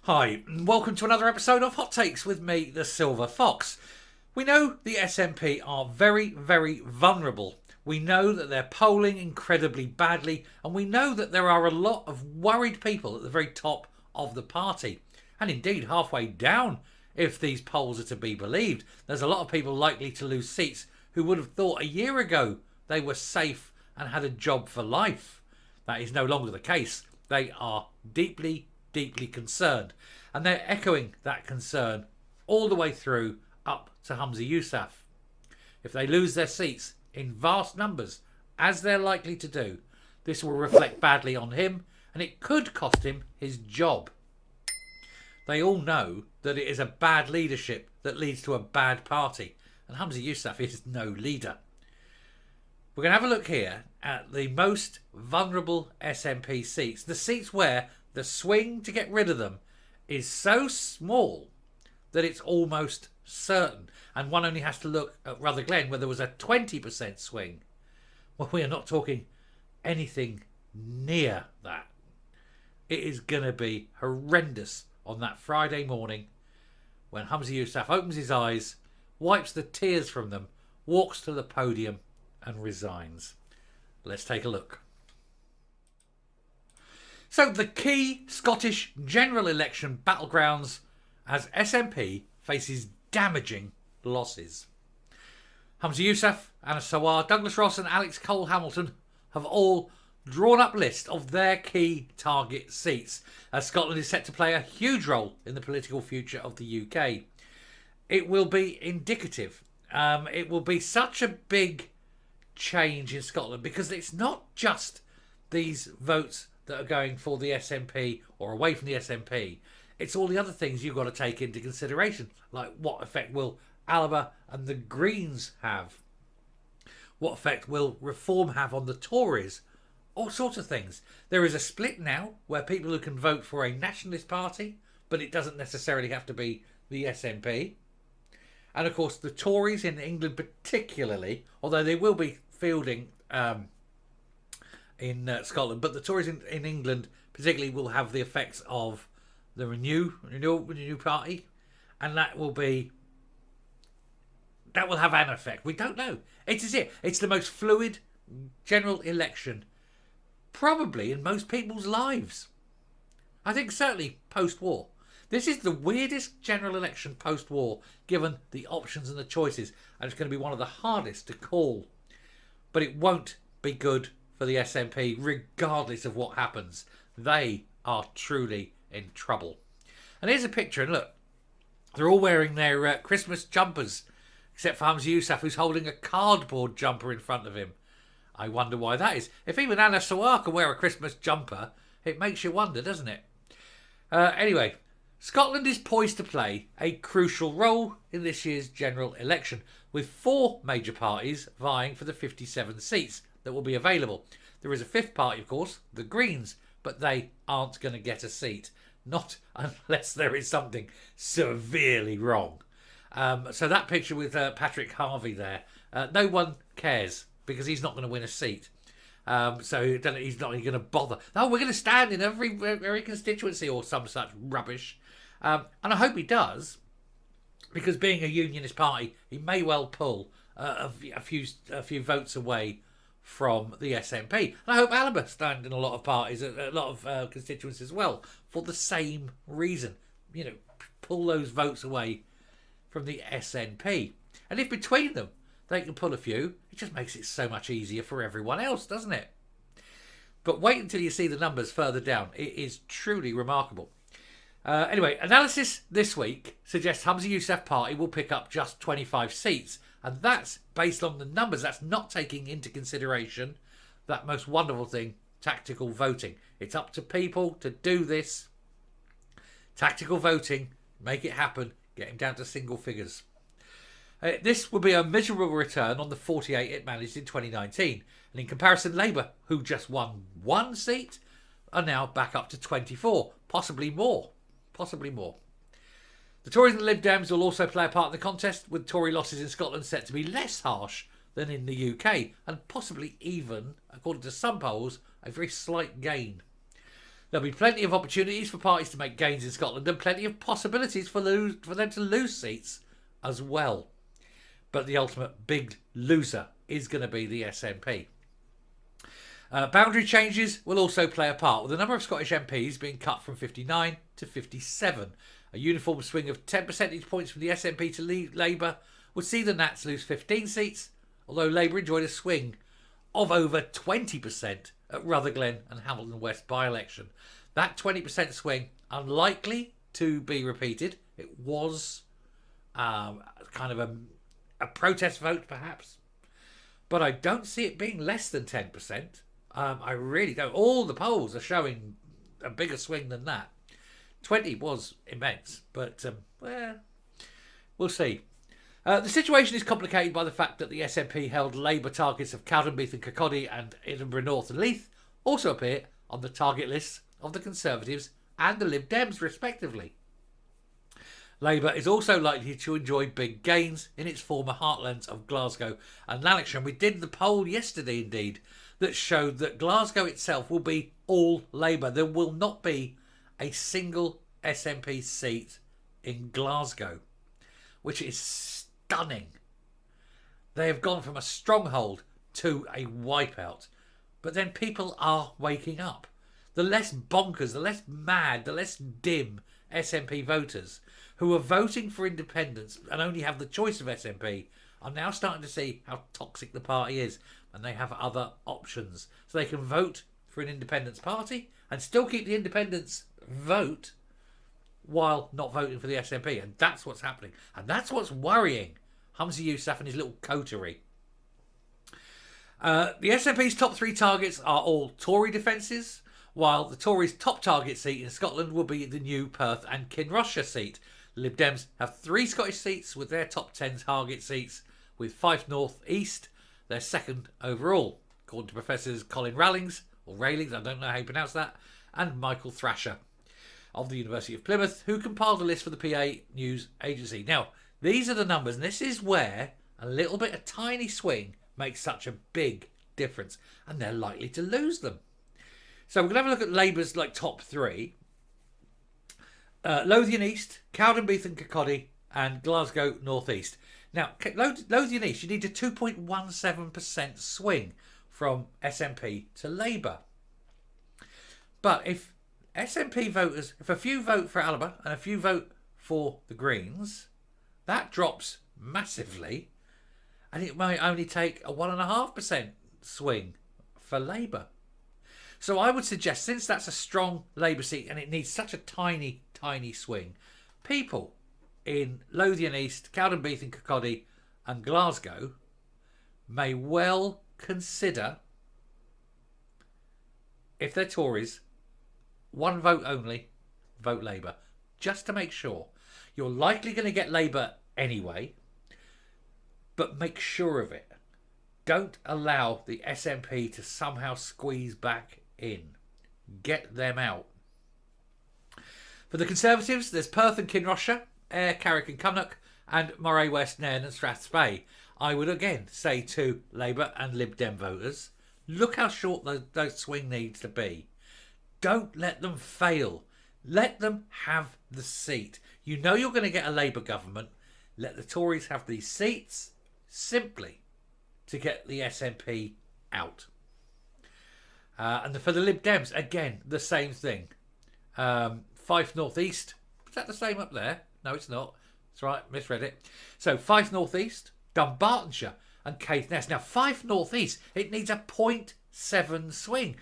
Hi, and welcome to another episode of Hot Takes with me, the Silver Fox. We know the SNP are very, very vulnerable. We know that they're polling incredibly badly, and we know that there are a lot of worried people at the very top of the party. And indeed, halfway down, if these polls are to be believed, there's a lot of people likely to lose seats who would have thought a year ago they were safe and had a job for life. That is no longer the case. They are deeply concerned, and they're echoing that concern all the way through up to Humza Yousaf. If they lose their seats in vast numbers, as they're likely to do, this will reflect badly on him, and it could cost him his job. They all know that it is a bad leadership that leads to a bad party, and Humza Yousaf is no leader. We're going to have a look here at the most vulnerable SNP seats, the seats where the swing to get rid of them is so small that it's almost certain. And one only has to look at Rutherglen, where there was a 20% swing. Well, we are not talking anything near that. It is going to be horrendous on that Friday morning when Humza Yousaf opens his eyes, wipes the tears from them, walks to the podium and resigns. Let's take a look. So the key Scottish general election battlegrounds as SNP faces damaging losses. Humza Yousaf, Anna Sawar, Douglas Ross and Alex Cole-Hamilton have all drawn up lists of their key target seats, as Scotland is set to play a huge role in the political future of the UK. It will be indicative. It will be such a big change in Scotland because it's not just these votes that are going for the SNP or away from the SNP. It's all the other things you've got to take into consideration, like what effect will Alba and the Greens have? What effect will Reform have on the Tories? All sorts of things. There is a split now where people who can vote for a nationalist party, but it doesn't necessarily have to be the SNP. And of course the Tories in England particularly, although they will be fielding in Scotland, but the Tories in England particularly will have the effects of the Renew Party, and that will have an effect. We don't know. It's the most fluid general election probably in most people's lives. I think certainly post-war. This is the weirdest general election post-war, given the options and the choices, and it's going to be one of the hardest to call. But it won't be good for the SNP, regardless of what happens. They are truly in trouble. And here's a picture, and look, they're all wearing their Christmas jumpers, except for Humza Yousaf, who's holding a cardboard jumper in front of him. I wonder why that is. If even Anna Sawar can wear a Christmas jumper, it makes you wonder, doesn't it? Anyway, Scotland is poised to play a crucial role in this year's general election, with 4 major parties vying for the 57 seats that will be available. There is a 5th party, of course, the Greens, but they aren't going to get a seat, not unless there is something severely wrong. So that picture with Patrick Harvey there, no one cares because he's not going to win a seat. So he's not going to bother. Oh, we're going to stand in every constituency or some such rubbish. And I hope he does, because being a unionist party, he may well pull a few votes away from the SNP. And I hope Alba stand in a lot of parties, a lot of constituencies as well, for the same reason. You know, pull those votes away from the SNP. And if between them they can pull a few, it just makes it so much easier for everyone else, doesn't it? But wait until you see the numbers further down. It is truly remarkable. Anyway, analysis this week suggests Humza Yousaf party will pick up just 25 seats. And that's based on the numbers. That's not taking into consideration that most wonderful thing, tactical voting. It's up to people to do this. Tactical voting, make it happen, get him down to single figures. This would be a miserable return on the 48 it managed in 2019. And in comparison, Labour, who just won 1 seat, are now back up to 24, possibly more. The Tories and the Lib Dems will also play a part in the contest, with Tory losses in Scotland set to be less harsh than in the UK, and possibly even, according to some polls, a very slight gain. There'll be plenty of opportunities for parties to make gains in Scotland and plenty of possibilities for them to lose seats as well. But the ultimate big loser is going to be the SNP. Boundary changes will also play a part, with the number of Scottish MPs being cut from 59 to 57. A uniform swing of 10 percentage points from the SNP to Labour would see the Nats lose 15 seats, although Labour enjoyed a swing of over 20% at Rutherglen and Hamilton West by-election. That 20% swing, unlikely to be repeated. It was kind of a protest vote, perhaps. But I don't see it being less than 10%. I really don't. All the polls are showing a bigger swing than that. 20 was immense, but we'll see. The situation is complicated by the fact that the SNP held Labour targets of Cowdenbeath and Kirkcaldy and Edinburgh North and Leith also appear on the target lists of the Conservatives and the Lib Dems, respectively. Labour is also likely to enjoy big gains in its former heartlands of Glasgow and Lanarkshire. We did the poll yesterday, indeed, that showed that Glasgow itself will be all Labour. There will not be a single SNP seat in Glasgow, which is stunning. They have gone from a stronghold to a wipeout. But then people are waking up. The less bonkers, the less mad, the less dim SNP voters who are voting for independence and only have the choice of SNP are now starting to see how toxic the party is, and they have other options. So they can vote for an independence party and still keep the independence vote while not voting for the SNP. And that's what's happening. And that's what's worrying Humza Yousaf and his little coterie. The SNP's top three targets are all Tory defences, while the Tories' top target seat in Scotland will be the new Perth and Kinrossshire seat. Lib Dems have 3 Scottish seats with their top 10 target seats, with Fife North East their second overall, according to Professors Colin Railings, I don't know how you pronounce that, and Michael Thrasher of the University of Plymouth, who compiled a list for the PA News Agency. Now, these are the numbers, and this is where a little bit of tiny swing makes such a big difference, and they're likely to lose them. So we're going to have a look at Labour's top 3. Lothian East, Cowdenbeath and Kirkcaldy, and Glasgow North East. Now, Lothian East, you need a 2.17% swing from SNP to Labour. But if SNP voters, if a few vote for Alba and a few vote for the Greens, that drops massively, and it might only take a 1.5% swing for Labour. So I would suggest, since that's a strong Labour seat and it needs such a tiny, tiny swing, people in Lothian East, Cowdenbeath and Kirkcaldy and Glasgow may well consider, if they're Tories, one vote only, vote Labour, just to make sure. You're likely going to get Labour anyway, but make sure of it. Don't allow the SNP to somehow squeeze back in. Get them out. For the Conservatives, there's Perth and Kinrossshire, Ayr, Carrick and Cumnock, and Moray West, Nairn and Strathspey. I would again say to Labour and Lib Dem voters, look how short those swing needs to be. Don't let them fail. Let them have the seat. You know you're going to get a Labour government. Let the Tories have these seats simply to get the SNP out. And for the Lib Dems, again, the same thing. Fife North East. Is that the same up there? No, it's not. That's right, misread it. So Fife North East, Dumbartonshire and Caithness. Now, Fife North East, it needs a 0.7 swing.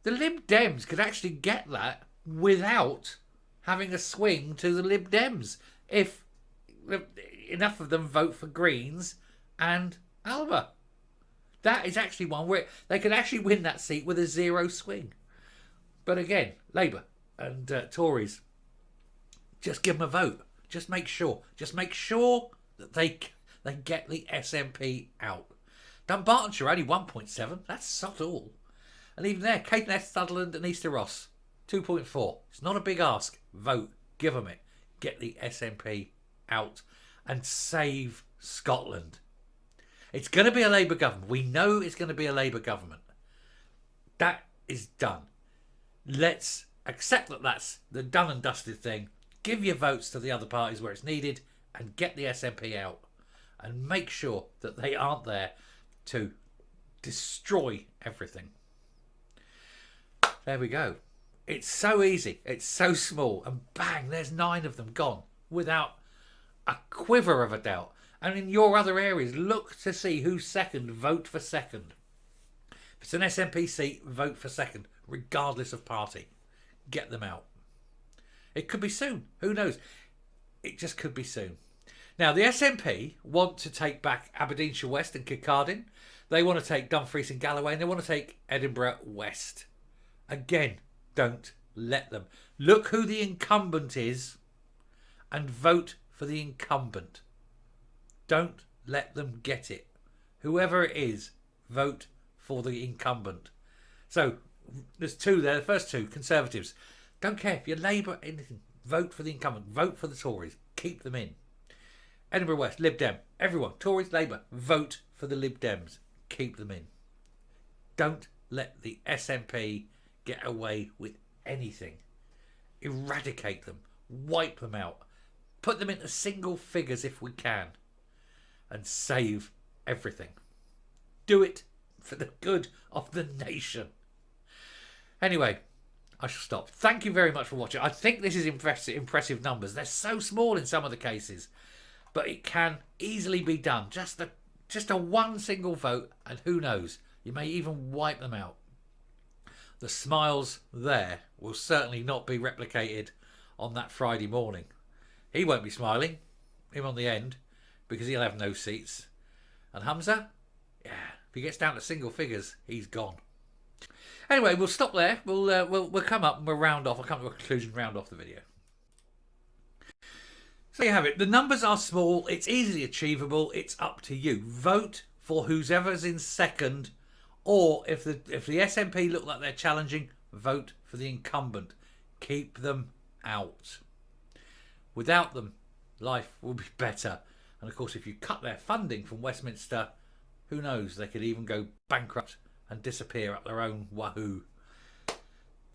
The Lib Dems could actually get that without having a swing to the Lib Dems if enough of them vote for Greens and Alba. That is actually one where they could actually win that seat with a 0 swing. But again, Labour and Tories, just give them a vote. Just make sure. Just make sure that they get the SNP out. Dumbartonshire only 1.7. That's sod all. And even there, Caithness, Sutherland and Easter Ross, 2.4. It's not a big ask. Vote. Give them it. Get the SNP out and save Scotland. It's going to be a Labour government. We know it's going to be a Labour government. That is done. Let's accept that that's the done and dusted thing. Give your votes to the other parties where it's needed and get the SNP out. And make sure that they aren't there to destroy everything. There we go. It's so easy. It's so small. And bang, there's 9 of them gone without a quiver of a doubt. And in your other areas, look to see who's second. Vote for second. If it's an SNP seat, vote for second, regardless of party. Get them out. It could be soon. Who knows? It just could be soon. Now, the SNP want to take back Aberdeenshire West and Kincardine. They want to take Dumfries and Galloway, and they want to take Edinburgh West. Again, don't let them. Look who the incumbent is and vote for the incumbent. Don't let them get it. Whoever it is, vote for the incumbent. So, there's 2 there. The first 2, Conservatives. Don't care if you're Labour, anything. Vote for the incumbent. Vote for the Tories. Keep them in. Edinburgh West, Lib Dem. Everyone, Tories, Labour, vote for the Lib Dems. Keep them in. Don't let the SNP get away with anything. Eradicate them. Wipe them out. Put them into single figures if we can. And save everything. Do it for the good of the nation. Anyway, I shall stop. Thank you very much for watching. I think this is impressive numbers. They're so small in some of the cases. But it can easily be done. Just a one single vote, and who knows, you may even wipe them out. The smiles there will certainly not be replicated on that Friday morning. He won't be smiling, him on the end, because he'll have no seats. And Humza, yeah, if he gets down to single figures, he's gone. Anyway, we'll stop there. We'll come up and we'll round off. I'll come to a conclusion, round off the video. So there you have it. The numbers are small. It's easily achievable. It's up to you. Vote for whoever's in second, or if the SNP look like they're challenging, vote for the incumbent. Keep them out. Without them, life will be better. And of course, if you cut their funding from Westminster, who knows? They could even go bankrupt and disappear up their own wahoo.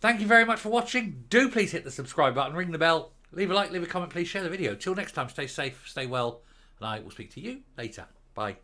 Thank you very much for watching. Do please hit the subscribe button, ring the bell. Leave a like, leave a comment, please share the video. Till next time, stay safe, stay well, and I will speak to you later. Bye.